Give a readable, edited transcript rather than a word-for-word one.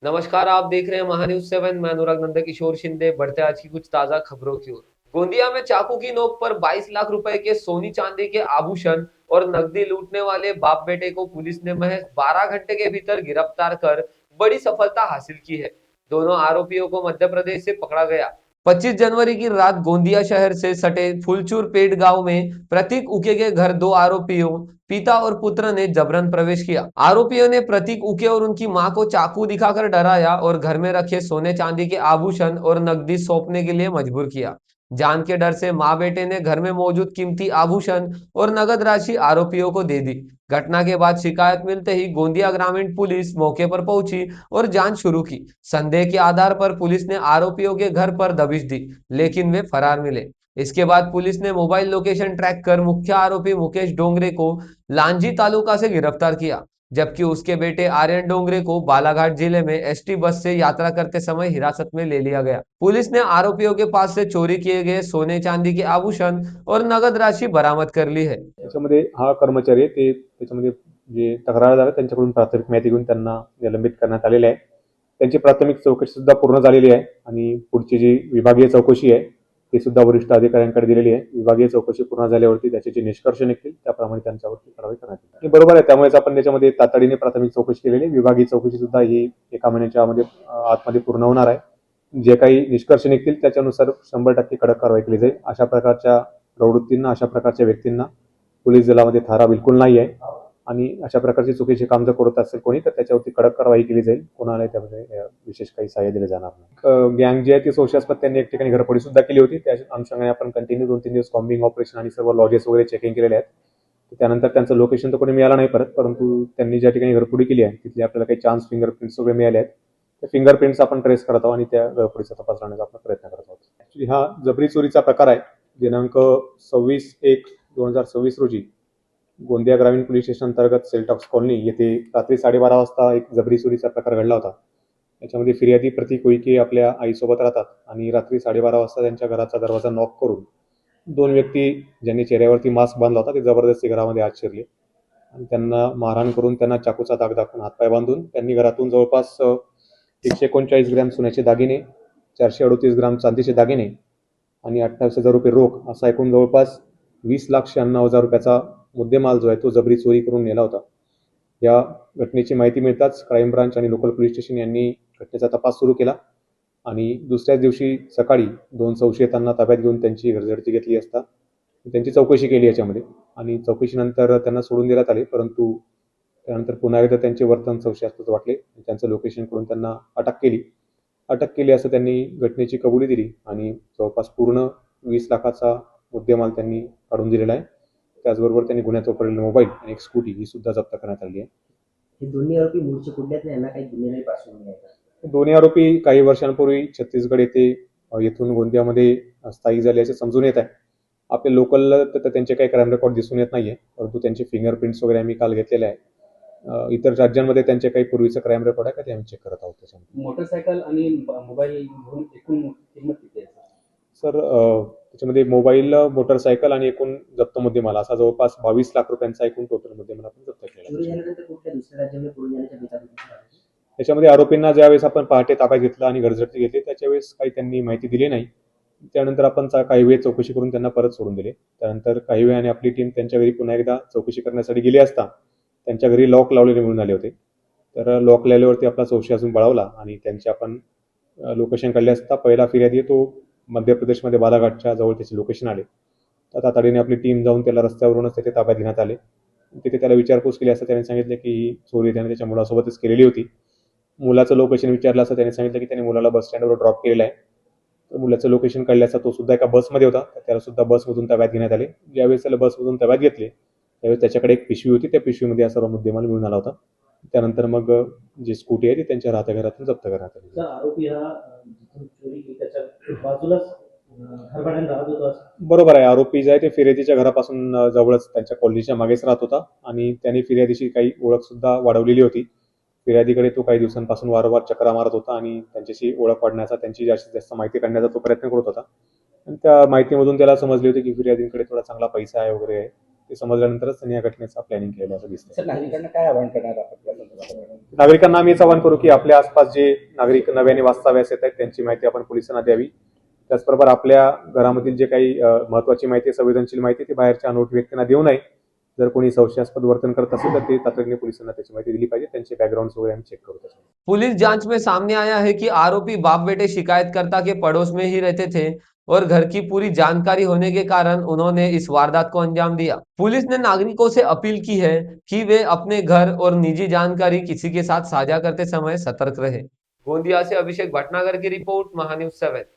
नमस्कार, आप देख रहे हैं महान्यूज 7। मैं अनुराग नंद किशोर शिंदे। बढ़ते आज की कुछ ताजा खबरों की ओर। गोंदिया में चाकू की नोक पर 22 लाख रुपए के सोनी चांदी के आभूषण और नकदी लूटने वाले बाप बेटे को पुलिस ने महज 12 घंटे के भीतर गिरफ्तार कर बड़ी सफलता हासिल की है। दोनों आरोपियों को मध्य प्रदेश से पकड़ा गया। 25 जनवरी की रात गोंदिया शहर से सटे फुलचूर पेट गांव में प्रतीक उके के घर दो आरोपियों पिता और पुत्र ने जबरन प्रवेश किया। आरोपियों ने प्रतीक उके और उनकी मां को चाकू दिखाकर डराया और घर में रखे सोने चांदी के आभूषण और नकदी सौंपने के लिए मजबूर किया। जान के डर से मां बेटे ने घर में मौजूद कीमती आभूषण और नगद राशि आरोपियों को दे दी। घटना के बाद शिकायत मिलते ही गोंदिया ग्रामीण पुलिस मौके पर पहुंची और जांच शुरू की। संदेह के आधार पर पुलिस ने आरोपियों के घर पर दबिश दी, लेकिन वे फरार मिले। इसके बाद पुलिस ने मोबाइल लोकेशन ट्रैक कर मुख्य आरोपी मुकेश डोंगरे को लांजी तालुका से गिरफ्तार किया, जबकि उसके बेटे आर्यन डोंगरे को बालाघाट जिले में एसटी बस से यात्रा करते समय हिरासत में ले लिया गया। पुलिस ने आरोपियों के पास से चोरी किए गए सोने चांदी के आभूषण और नगद राशि बरामद कर ली है। त्याच्यामध्ये हा कर्मचारी आहे ते त्याच्यामध्ये जे तक्रारदार आहेत त्यांच्याकडून प्राथमिक माहिती घेऊन त्यांना निलंबित करण्यात आलेले आहे. त्यांची प्राथमिक चौकशी सुद्धा पूर्ण झालेली आहे आणि पुढची जी विभागीय चौकशी आहे ती सुद्धा वरिष्ठ अधिकाऱ्यांकडे दिलेली आहे. विभागीय चौकशी पूर्ण झाल्यावरती त्याचे जे निष्कर्ष निघतील त्याप्रमाणे त्यांच्यावरती कारवाई करण्यात येईल. आणि बरोबर आहे, त्यामुळेच आपण त्याच्यामध्ये तातडीने प्राथमिक चौकशी केलेली आहे. विभागीय चौकशी सुद्धा ही 1 महिन्याच्या आतमध्ये पूर्ण होणार आहे. जे काही निष्कर्ष निघतील त्याच्यानुसार 100% कडक कारवाई केली जाईल. अशा प्रकारच्या प्रवृत्तींना, अशा प्रकारच्या व्यक्तींना पोलीस दलामध्ये थारा बिलकुल नाही आहे आणि अशा प्रकारचे चुकीचे काम जर करत असेल कोणी तर त्याच्यावरती कडक कारवाई केली जाईल. कोणाला त्यामध्ये विशेष काही सहाय्य दिलं जाणार नाही. गँग जी आहे ती संशयास्पद त्यांनी एक ठिकाणी घरफोडी सुद्धा केली होती. त्या अनुषंगाने आपण कंटिन्यू 2-3 दिवस कॉम्बिंग ऑपरेशन आणि सर्व लॉजेस वगैरे चेकिंग केलेले आहेत. त्यानंतर त्यांचं लोकेशन तर कोणी मिळालं नाही परत, परंतु त्यांनी ज्या ठिकाणी घरफोडी केली आहे तिथले आपल्याला काही चान्स फिंगरप्रिंट्स वगैरे मिळाले आहेत. त्या फिंगरप्रिंट्स आपण ट्रेस करत आहोत आणि त्या घरफोडीचा तपास करण्याचा आपण प्रयत्न करत आहोत. ऍक्च्युली हा जबरी चोरीचा प्रकार आहे. दिनांक 26/1/2026 रोजी गोंदिया ग्रामीण पोलीस स्टेशन अंतर्गत सेलटॉक्स कॉलनी येथे रात्री 12:30 वाजता एक जबरी चोरीचा प्रकार घडला होता. याच्यामध्ये फिर्यादी प्रतीक उईके आपल्या आईसोबत राहतात आणि रात्री 12:30 वाजता त्यांच्या घराचा दरवाजा नॉक करून 2 व्यक्ती ज्यांनी चेहऱ्यावरती मास्क बांधला होता ते जबरदस्ती घरामध्ये आत शिरले आणि त्यांना मारहाण करून त्यांना चाकूचा दाग दाखवून हातपाय बांधून त्यांनी घरातून जवळपास 139 ग्रॅम सोन्याचे दागिने, 438 ग्राम चांदीचे दागिने आणि 28,000 रुपये रोख असा एकूण जवळपास 20,96,000 रुपयाचा मुद्देमाल जो आहे तो जबरी चोरी करून नेला होता. या घटनेची माहिती मिळताच क्राईम ब्रांच आणि लोकल पोलीस स्टेशन यांनी घटनेचा तपास सुरू केला आणि दुसऱ्याच दिवशी सकाळी 2 संशयितांना ताब्यात घेऊन त्यांची घरझडती घेतली असता त्यांची चौकशी केली याच्यामध्ये आणि चौकशीनंतर त्यांना सोडून देण्यात आले. परंतु त्यानंतर पुन्हा एकदा त्यांचे वर्तन संशयास्पद वाटले. त्यांचं लोकेशन करून त्यांना अटक केली असं त्यांनी घटनेची कबुली दिली आणि जवळपास पूर्ण 20 लाखाचा मुद्देमाल त्यांनी काढून दिलेला आहे. त्याचबरोबर त्यांनी गुन्ह्यात वापरलेला मोबाईल आणि एक स्कूटी ही सुद्धा जप्त करण्यात आली आहे. हे दोन्ही आरोपी मूळचे कुठल्यातले, यांना काही गुन्हेगारी पार्श्वभूमी आहे का? दोन्ही आरोपी काही वर्षांपूर्वी छत्तीसगड येथून गोंदियामध्ये स्थायिक झाले असे समजून येत आहे. आपल्या लोकल तर त्यांचे काही क्राईम रेकॉर्ड दिसून येत नाहीये, परंतु त्यांचे फिंगरप्रिंट्स वगैरे आम्ही काल घेतलेले आहे. इतर राज्यांमध्ये त्यांचे काही पूर्वीचं क्राईम रेकॉर्ड आहे का ते आम्ही चेक करत आहोत. त्याच्यामध्ये मोटरसायकल आणि मोबाईल घेऊन एकूण किंमत किती आहे सर त्याच्यामध्ये मोबाईल, मोटरसायकल आणि एकूण जप्त मुद्देमाल असा जवळपास 22 लाख रुपयांचा एकूण टोटल मुद्देमाल आपण जप्त केला. चोरी झाल्यानंतर कुठल्या दुसऱ्या राज्यामध्ये पळून जाण्याच्या बेताबी त्याच्यामध्ये आरोपींना ज्यावेळेस आपण पहाटे ताब्यात घेतला आणि घरझडती घेतली त्याच्यावेळेस काही त्यांनी माहिती दिली नाही. त्यानंतर आपण काही वेळ चौकशी करून त्यांना परत सोडून दिले. त्यानंतर काही वेळाने आपली टीम त्यांच्या घरी पुन्हा एकदा चौकशी करण्यासाठी गेली असता त्यांच्या घरी लॉक लावलेले मिळून आले होते. तर लॉक लावल्यावरती आपला संशय अजून बळावला आणि त्यांचे आपण लोकेशन काढले असता पहिला फिर्यादी तो मध्य प्रदेशमध्ये बालाघाटच्या जवळ त्याचे लोकेशन आले. तर तातडीने आपली टीम जाऊन त्याला रस्त्यावरूनच तेथे ताब्यात घेण्यात आले. तिथे त्याला विचारपूस केली असता त्याने सांगितले की ही चोरी त्याने त्याच्या मुलासोबतच केलेली होती. मुलाचं लोकेशन विचारलं असता त्याने सांगितलं की त्याने मुलाला बस स्टँडवर ड्रॉप केलेलं आहे. तर मुलाचं लोकेशन काढलं असता तो सुद्धा एका बसमध्ये होता. त्याला सुद्धा बसमधून ताब्यात घेण्यात आले. ज्यावेळेस त्याला बसमधून ताब्यात घेतले त्यावेळेस त्याच्याकडे एक पिशवी होती. त्या पिशवीमध्ये हा सर्व मुद्देमाल मिळून आला होता. त्यानंतर मग जी स्कूटी आहे ती त्यांच्या राहत्या घरातून जप्त करण्यात आली. आरोपी हा जिथून चोरी केली त्याच्या बाजूलाच घर भाड्याने राहत होता. बरोबर आहे. आरोपी जे आहे ते फिर्यादीच्या घरापासून जवळच त्यांच्या कॉलनीच्या मागेच राहत होता आणि त्यांनी फिर्यादीशी काही ओळख सुद्धा वाढवलेली होती. फिर्यादीकडे तो काही दिवसांपासून वारंवार चक्रा मारत होता आणि त्यांच्याशी ओळख वाढण्याचा, त्यांची जास्तीत जास्त माहिती काढण्याचा तो प्रयत्न करत होता. आणि त्या माहितीमधून त्याला समजले होते की फिर्यादींकडे थोडा चांगला पैसा आहे वगैरे आहे. ते समजल्यानंतरच त्यांनी या घटनेचा प्लॅनिंग केलं असं दिसतं. सर नागरिकांना काय आवाहन करणार आहात या संदर्भात? नागरिकांना आम्ही हेच आवाहन करू की आपल्या आसपास जे नागरिक नव्याने वास्तव्यास येत आहेत त्यांची माहिती आपण पोलिसांना द्यावी. त्याचबरोबर आपल्या घरामधील जे काही महत्त्वाची माहिती, संवेदनशील माहिती ती बाहेरच्या अनोळखी व्यक्तींना देऊ नये. जर कोणी संशयास्पद वर्तन करत असेल तर ते तातडीने पोलिसांना त्याची माहिती दिली पाहिजे. त्यांचे बॅकग्राऊंड वगैरे आम्ही चेक करू त्याच्यामध्ये. पुलिस जांच में सामने आया है कि आरोपी बाप बेटे शिकायतकर्ता के पड़ोस में ही रहते थे और घर की पूरी जानकारी होने के कारण उन्होंने इस वारदात को अंजाम दिया। पुलिस ने नागरिकों से अपील की है कि वे अपने घर और निजी जानकारी किसी के साथ साझा करते समय सतर्क रहे। गोंदिया से अभिषेक भटनागर की रिपोर्ट, महान्यूज 7।